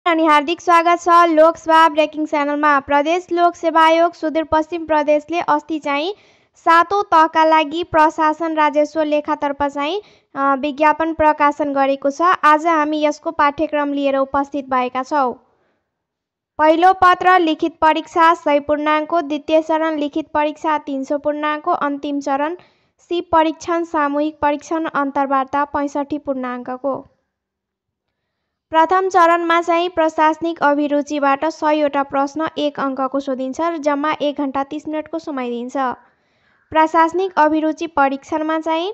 अनि हार्दिक स्वागत छ लोकसभा ब्रेकिङ च्यानलमा। प्रदेश लोक सेवा आयोग सुदूरपश्चिम प्रदेशले अस्ति चाहिँ 7औं तहका लागि प्रशासन राजस्व लेखातर्फ चाहिँ विज्ञापन प्रकाशन गरेको छ। आज हामी यसको पाठ्यक्रम लिएर उपस्थित भएका छौं। पहिलो पत्र लिखित परीक्षा 100 पूर्णाङ्कको, द्वितीय चरण लिखित परीक्षा 300 पूर्णाङ्कको, अन्तिम चरण सिप परीक्षण सामूहिक परीक्षण अन्तर्वार्ता 65 पूर्णाङ्कको। प्रथम चरणमा चाहिँ प्रशासनिक अभिरुचिबाट 100 वटा प्रश्न 1 अङ्कको सोधिन्छ र जम्मा 1 घण्टा 30 मिनटको समय दिन्छ। प्रशासनिक अभिरुचि परीक्षणमा चाहिँ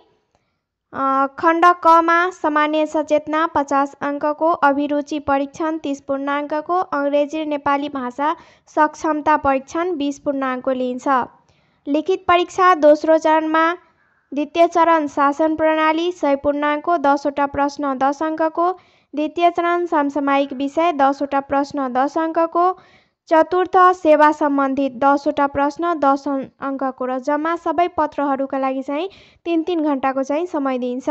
खण्ड कमा सामान्य सचेतना 50 अङ्कको, अभिरुचि परीक्षण 30 पूर्णाङ्कको, अङ्ग्रेजी र नेपाली भाषा सक्षमता परीक्षण 20 पूर्णाङ्कको लिइन्छ। लिखित परीक्षा दोस्रो चरणमा द्वितीय चरण शासन प्रणाली 100 पूर्णाङ्कको, 10 वटा प्रश्न 10 अङ्कको, द्वितीय चरण समसामयिक विषय 10 वटा प्रश्न 10 अङ्कको, चतुर्थ सेवा सम्बन्धित 10 वटा प्रश्न 10 अङ्कको र जम्मा सबै पत्रहरूका लागि चाहिँ 3-3 घण्टाको चाहिँ समय दिइन्छ।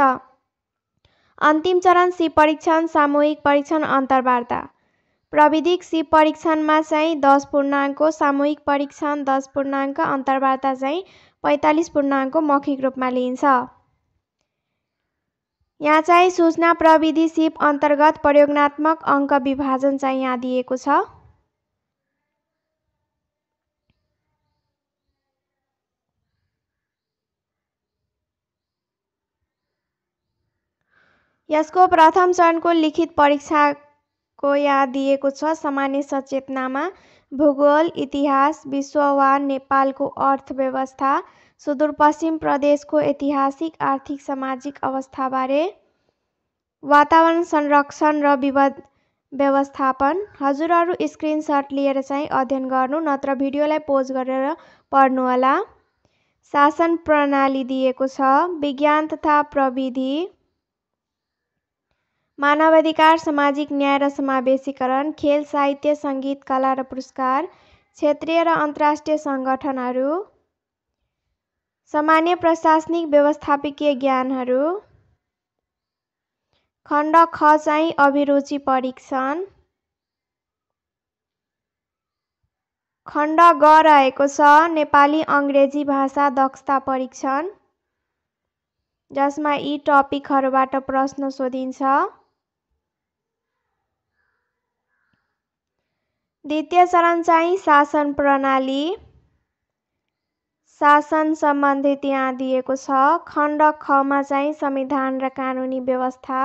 अन्तिम चरण सिप परीक्षण सामूहिक परीक्षण अन्तर्वार्ता। प्राविधिक सिप परीक्षणमा चाहिँ 10 पूर्णाङ्कको, सामूहिक परीक्षण 10 पूर्णाङ्क, अन्तर्वार्ता चाहिँ 45 पूर्णाङ्कको मौखिक रूपमा लिइन्छ। यहाँ चाहिँ सूचना प्रविधि सिप अन्तर्गत प्रयोगात्मक अङ्क विभाजन चाहिँ यहाँ दिएको छ। यसको प्रथम चरणको लिखित परीक्षाको यहाँ दिएको छ। सामान्य सचेतनामा भूगोल, इतिहास, विश्व वा नेपालको अर्थव्यवस्था, सुदूरपश्चिम प्रदेशको ऐतिहासिक, आर्थिक, सामाजिक अवस्थाबारे, वातावरण संरक्षण र विपद व्यवस्थापन। हजुरहरू स्क्रिनशट लिएर चाहिँ अध्ययन गर्नु, नत्र भिडियोलाई पोज गरेर पढ्नुहोला। शासन प्रणाली दिएको छ। विज्ञान तथा प्रविधि, मानवाधिकार, सामाजिक न्याय र समावेशीकरण, खेल, साहित्य, सङ्गीत, कला र पुरस्कार, क्षेत्रीय र अन्तर्राष्ट्रिय सङ्गठनहरू, सामान्य प्रशासनिक व्यवस्थापकीय ज्ञानहरू। खण्ड ख चाहिँ अभिरुचि परीक्षण। खण्ड ग रहेको छ नेपाली अङ्ग्रेजी भाषा दक्षता परीक्षण, जसमा यी टपिकहरूबाट प्रश्न सोधिन्छ। द्वितीय चरण चाहिँ शासन प्रणाली, शासन सम्बन्धित यहाँ दिएको छ। खण्ड खमा चाहिँ संविधान र कानुनी व्यवस्था।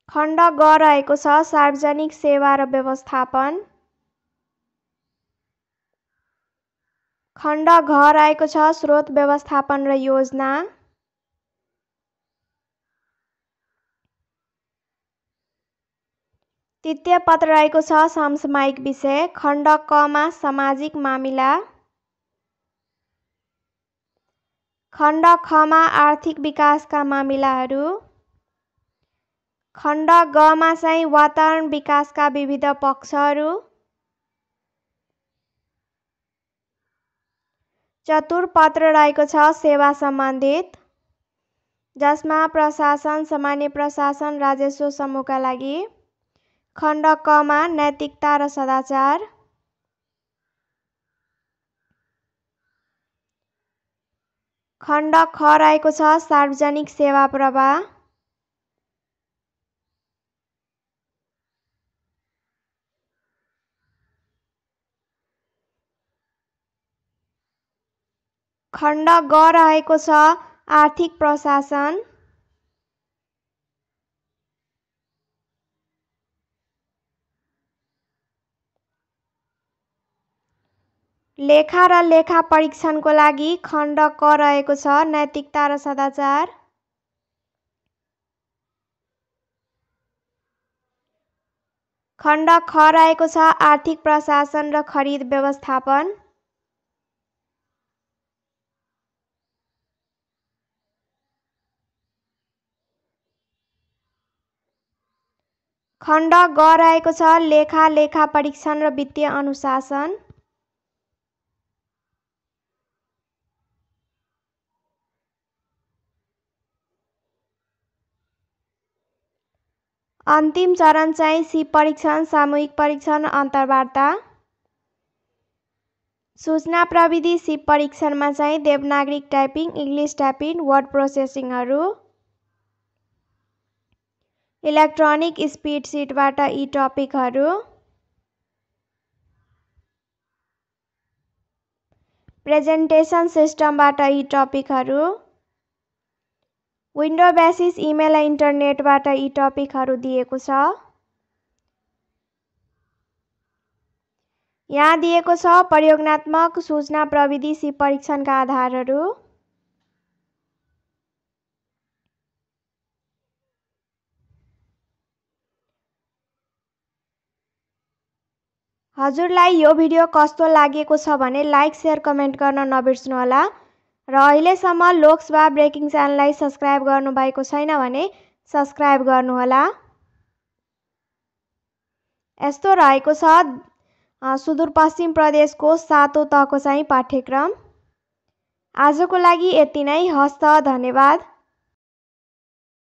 खण्ड ग रहेको छ सार्वजनिक सेवा र व्यवस्थापन। खण्ड घ रहेको छ स्रोत व्यवस्थापन र योजना। तृतीय पत्र रहेको छ समसामयिक विषय। खण्ड कमा सामाजिक मामिला। खण्ड खमा आर्थिक विकासका मामिलाहरू। खण्ड गमा चाहिँ वातावरण विकासका विविध पक्षहरू। चतुर पत्र रहेको छ सेवा सम्बन्धित, जसमा प्रशासन, सामान्य प्रशासन, राजस्व समूहका लागि। खण्ड कमा नैतिकता र सदाचार। खण्ड ख रहेको छ सार्वजनिक सेवा प्रवाह। खण्ड ग रहेको छ आर्थिक प्रशासन। लेखा र लेखा परीक्षणको लागि खण्ड क रहेको छ नैतिकता र सदाचार। खण्ड ख रहेको छ आर्थिक प्रशासन र खरिद व्यवस्थापन। खण्ड ग रहेको छ लेखा, लेखा परीक्षण र वित्तीय अनुशासन। अन्तिम चरण चाहिँ सिप परीक्षण, सामूहिक परीक्षण, अन्तर्वार्ता। सूचना प्रविधि सिप परीक्षणमा चाहिँ देवनागरिक टाइपिङ, इङ्ग्लिस टाइपिङ, वर्ड प्रोसेसिङहरू। इलेक्ट्रोनिक स्पिड सिटबाट यी टपिकहरू। प्रेजेन्टेसन सिस्टमबाट यी टपिकहरू। विन्डो बेसिस इमेल र इन्टरनेटबाट यी टपिकहरू दिएको छ। यहाँ दिएको छ प्रयोगात्मक सूचना प्रविधि सिप परीक्षणका आधारहरू। हजुरलाई यो भिडियो कस्तो लागेको छ भने लाइक, शेयर, कमेन्ट गर्न नबिर्सनुहोला र अहिलेसम्म लोक्स वा ब्रेकिङ च्यानललाई सब्स्क्राइब गर्नुभएको छैन भने सब्स्क्राइब गर्नुहोला। यस्तो रहेको छ सुदूरपश्चिम प्रदेशको 7औं तहको चाहिँ पाठ्यक्रम। आजको लागि यति नै। हस्त, धन्यवाद।